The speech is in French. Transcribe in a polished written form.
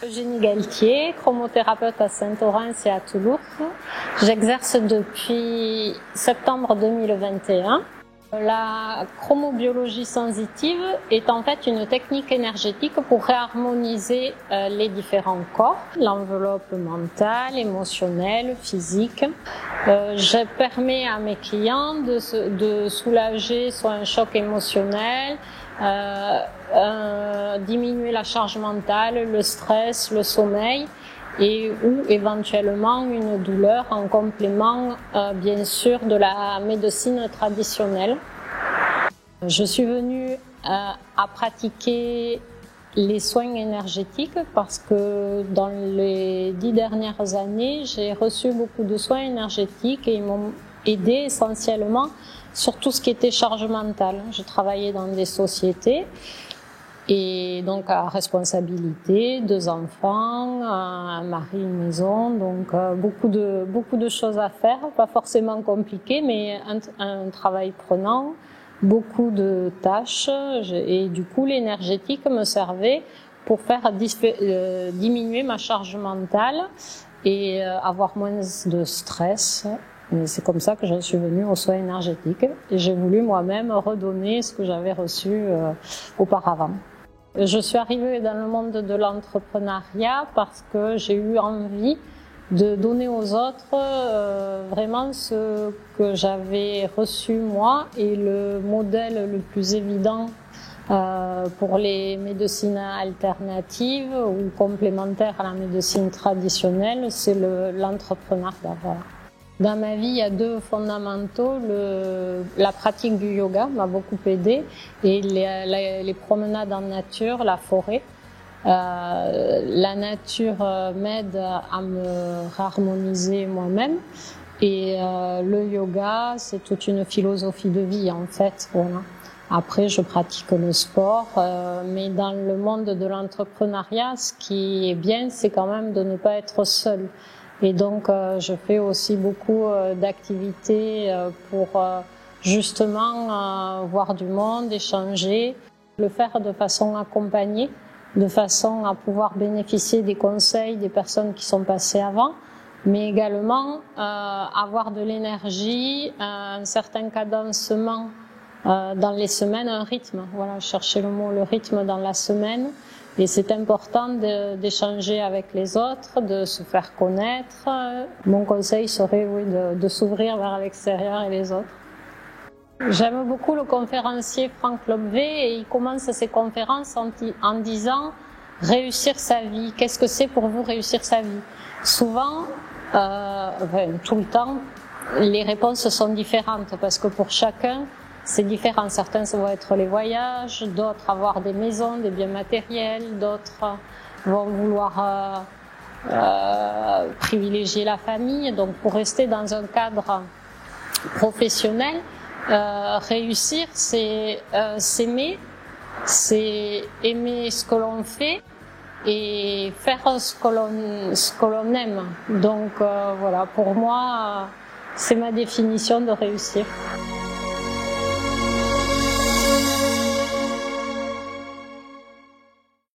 Eugénie Galtier, chromothérapeute à Saint-Orens et à Toulouse. J'exerce depuis septembre 2021. La chromobiologie sensitive est en fait une technique énergétique pour réharmoniser les différents corps, l'enveloppe mentale, émotionnelle, physique. Je permets à mes clients de soulager soit un choc émotionnel, diminuer la charge mentale, le stress, le sommeil ou éventuellement une douleur en complément bien sûr de la médecine traditionnelle. Je suis venue à pratiquer les soins énergétiques parce que dans les 10 dernières années, j'ai reçu beaucoup de soins énergétiques et ils m'ont aidé essentiellement sur tout ce qui était charge mentale. Je travaillais dans des sociétés et donc à responsabilité, 2 enfants, un mari, une maison, donc beaucoup de choses à faire, pas forcément compliquées, mais un travail prenant, beaucoup de tâches et du coup l'énergétique me servait pour faire diminuer ma charge mentale et avoir moins de stress. Et c'est comme ça que je suis venue aux soins énergétiques et j'ai voulu moi-même redonner ce que j'avais reçu auparavant. Je suis arrivée dans le monde de l'entrepreneuriat parce que j'ai eu envie de donner aux autres vraiment ce que j'avais reçu moi, et le modèle le plus évident pour les médecines alternatives ou complémentaires à la médecine traditionnelle, c'est l'entrepreneuriat. Voilà. Dans ma vie, il y a 2 fondamentaux. La pratique du yoga m'a beaucoup aidée et les promenades en nature, la forêt. La nature m'aide à me harmoniser moi-même et le yoga, c'est toute une philosophie de vie en fait. Voilà. Après, je pratique le sport, mais dans le monde de l'entrepreneuriat, ce qui est bien, c'est quand même de ne pas être seul. Et donc, je fais aussi beaucoup d'activités pour justement voir du monde, échanger, le faire de façon accompagnée, de façon à pouvoir bénéficier des conseils des personnes qui sont passées avant, mais également avoir de l'énergie, un certain cadencement dans les semaines, un rythme. Voilà, chercher le rythme dans la semaine. Et c'est important d'échanger avec les autres, de se faire connaître. Mon conseil serait oui, de s'ouvrir vers l'extérieur et les autres. J'aime beaucoup le conférencier Franck Lobvé et il commence ses conférences en disant « réussir sa vie ». Qu'est-ce que c'est pour vous réussir sa vie? Souvent, tout le temps, les réponses sont différentes parce que pour chacun, c'est différent. Certains, ça va être les voyages, d'autres avoir des maisons, des biens matériels, d'autres vont vouloir privilégier la famille. Donc pour rester dans un cadre professionnel, réussir, c'est s'aimer, c'est aimer ce que l'on fait et faire ce que l'on aime. Donc voilà, pour moi, c'est ma définition de réussir.